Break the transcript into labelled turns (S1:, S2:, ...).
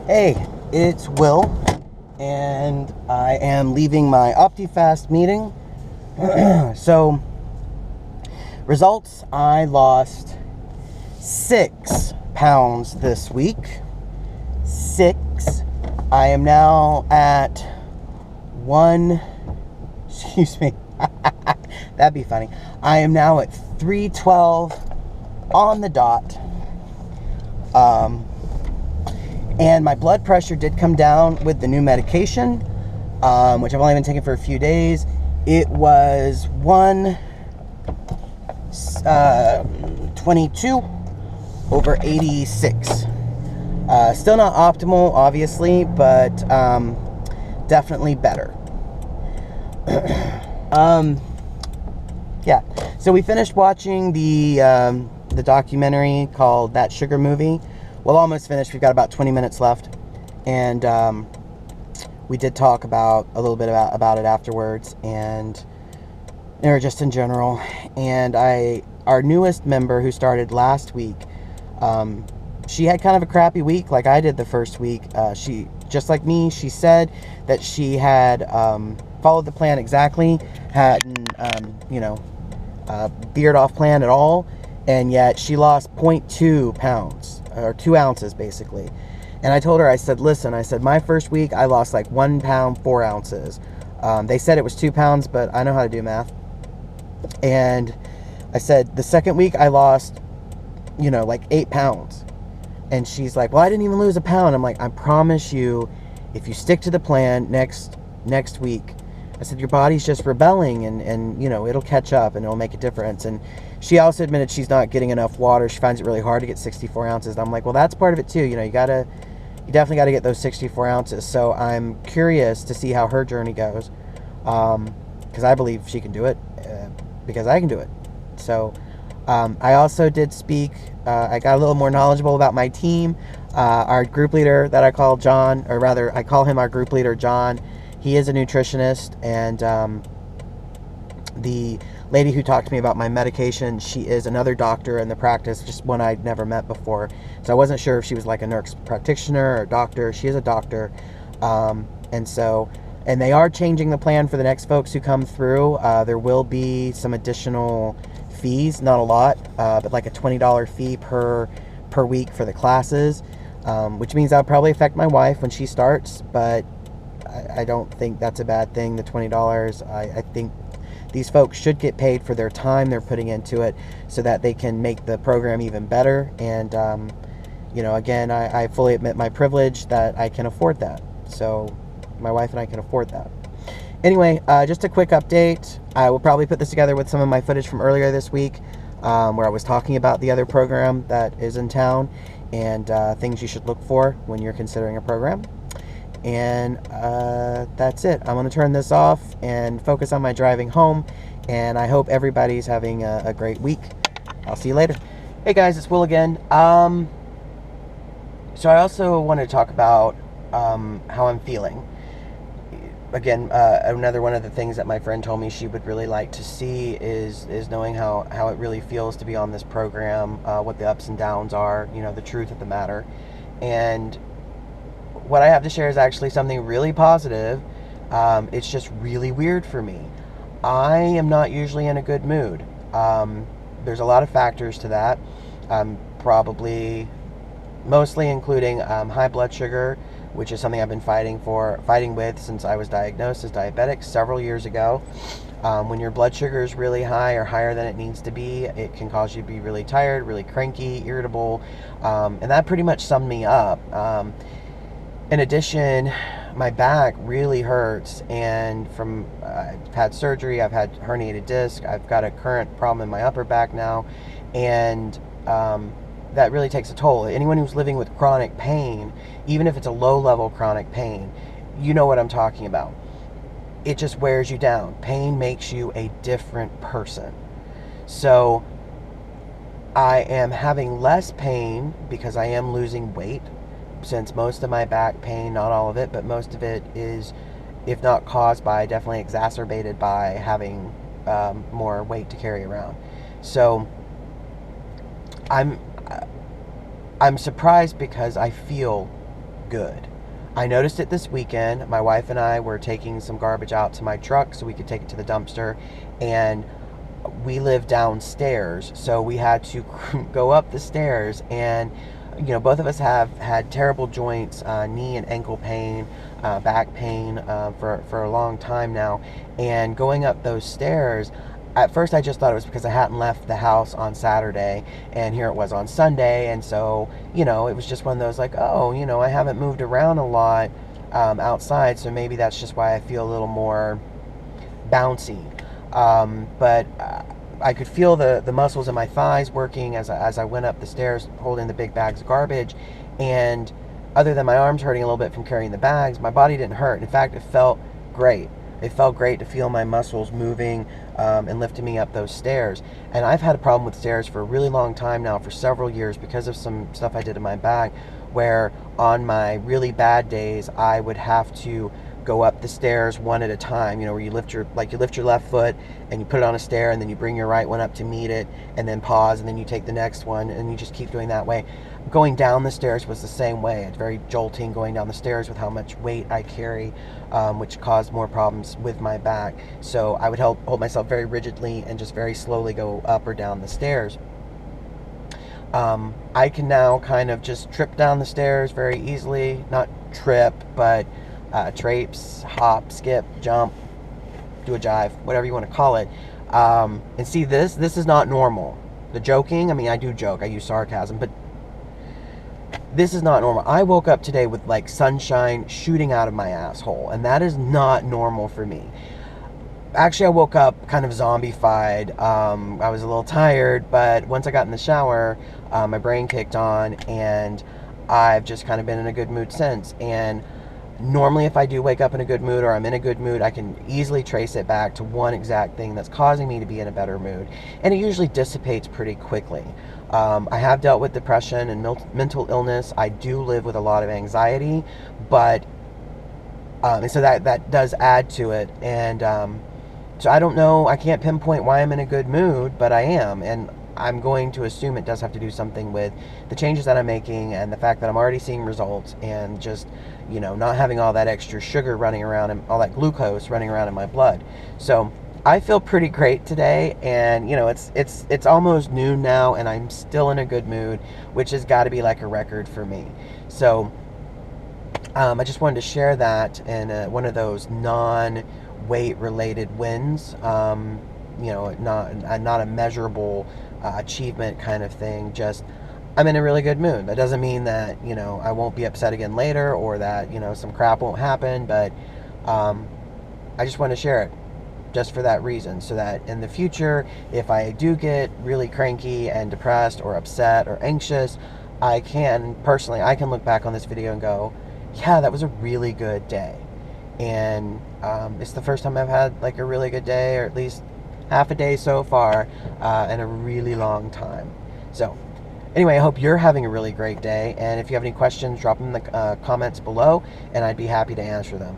S1: Hey, it's Will, and I am leaving my Opti-Fast meeting. So, results, I lost 6 pounds this week. 6. I am now at 1, excuse me, that'd be funny. I am now at 312 on the dot. And my blood pressure did come down with the new medication, which I've only been taking for a few days. It was 122 over 86. Still not optimal, obviously, but definitely better. Yeah. So we finished watching the documentary called That Sugar Movie. Well, almost finished. We've got about 20 minutes left, and we did talk about a little bit about it afterwards, and or just in general. And our newest member who started last week, she had kind of a crappy week, like I did the first week. She, just like me, she said that she had followed the plan exactly, hadn't veered off plan at all, and yet she lost 0.2 pounds, or 2 ounces basically. And I told her, I said, listen, I said, my first week I lost like 1 pound 4 ounces. They said it was 2 pounds, but I know how to do math. And I said the second week I lost like 8 pounds. And she's like, well, I didn't even lose a pound. I'm like, I promise you, if you stick to the plan next week, I said, your body's just rebelling, and it'll catch up and it'll make a difference. And she also admitted she's not getting enough water. She finds it really hard to get 64 ounces. And I'm like, well, that's part of it too. You definitely got to get those 64 ounces. So I'm curious to see how her journey goes, because I believe she can do it, because I can do it. So I also did speak. I got a little more knowledgeable about my team. Our group leader that I call John, or rather I call him our group leader, John. He is a nutritionist, and the lady who talked to me about my medication, she is another doctor in the practice, just one I'd never met before. So I wasn't sure if she was like a nurse practitioner or doctor. She is a doctor. And they are changing the plan for the next folks who come through. There will be some additional fees, not a lot, but like a $20 fee per week for the classes, which means that'll probably affect my wife when she starts, but I don't think that's a bad thing, the $20. I think these folks should get paid for their time they're putting into it so that they can make the program even better. And, again, I fully admit my privilege that I can afford that. So my wife and I can afford that. Anyway, just a quick update. I will probably put this together with some of my footage from earlier this week, where I was talking about the other program that is in town and things you should look for when you're considering a program. And that's it. I'm going to turn this off and focus on my driving home. And I hope everybody's having a great week. I'll see you later. Hey guys, it's Will again. So I also want to talk about how I'm feeling. Again, another one of the things that my friend told me she would really like to see is knowing how it really feels to be on this program, what the ups and downs are, the truth of the matter. And what I have to share is actually something really positive. It's just really weird for me. I am not usually in a good mood. There's a lot of factors to that. Probably mostly including high blood sugar, which is something I've been fighting with since I was diagnosed as diabetic several years ago. When your blood sugar is really high or higher than it needs to be, it can cause you to be really tired, really cranky, irritable, and that pretty much summed me up. In addition, my back really hurts, and I've had surgery, I've had herniated disc, I've got a current problem in my upper back now, and that really takes a toll. Anyone who's living with chronic pain, even if it's a low-level chronic pain, you know what I'm talking about. It just wears you down. Pain makes you a different person. So I am having less pain because I am losing weight, since most of my back pain, not all of it, but most of it is, if not caused by, definitely exacerbated by having more weight to carry around. So I'm surprised because I feel good. I noticed it this weekend. My wife and I were taking some garbage out to my truck so we could take it to the dumpster, and we live downstairs, so we had to go up the stairs, and both of us have had terrible joints, knee and ankle pain, back pain, for a long time now. And going up those stairs, at first I just thought it was because I hadn't left the house on Saturday, and here it was on Sunday, and so it was just one of those, like, oh, I haven't moved around a lot outside, so maybe that's just why I feel a little more bouncy. But I could feel the muscles in my thighs working as I went up the stairs holding the big bags of garbage. And other than my arms hurting a little bit from carrying the bags, my body didn't hurt. In fact, it felt great. It felt great to feel my muscles moving and lifting me up those stairs. And I've had a problem with stairs for a really long time now, for several years, because of some stuff I did in my back, where on my really bad days, I would have to go up the stairs one at a time, where you lift your left foot and you put it on a stair, and then you bring your right one up to meet it, and then pause, and then you take the next one, and you just keep doing that way. Going down the stairs was the same way. It's very jolting going down the stairs with how much weight I carry, which caused more problems with my back. So I would hold myself very rigidly and just very slowly go up or down the stairs. I can now kind of just trip down the stairs very easily. Not trip, but traipse, hop, skip, jump, do a jive, whatever you want to call it. And see, this is not normal. The joking, I mean, I do joke, I use sarcasm, but this is not normal. I woke up today with like sunshine shooting out of my asshole, and that is not normal for me. Actually, I woke up kind of zombified. I was a little tired, but once I got in the shower, my brain kicked on, and I've just kind of been in a good mood since. And normally, if I do wake up in a good mood, or I'm in a good mood, I can easily trace it back to one exact thing that's causing me to be in a better mood, and it usually dissipates pretty quickly. I have dealt with depression and mental illness. I do live with a lot of anxiety, but and so that does add to it. And so I don't know, I can't pinpoint why I'm in a good mood, but I am, and I'm going to assume it does have to do something with the changes that I'm making, and the fact that I'm already seeing results, and just not having all that extra sugar running around, and all that glucose running around in my blood. So I feel pretty great today, and it's almost noon now, and I'm still in a good mood, which has got to be like a record for me. So I just wanted to share that in one of those non-weight related wins. Not a measurable achievement kind of thing. Just, I'm in a really good mood. That doesn't mean that I won't be upset again later, or that some crap won't happen, but I just want to share it just for that reason, so that in the future, if I do get really cranky and depressed or upset or anxious, I can look back on this video and go, yeah, that was a really good day. And it's the first time I've had like a really good day, or at least half a day so far, in a really long time. So anyway, I hope you're having a really great day, and if you have any questions, drop them in the comments below, and I'd be happy to answer them.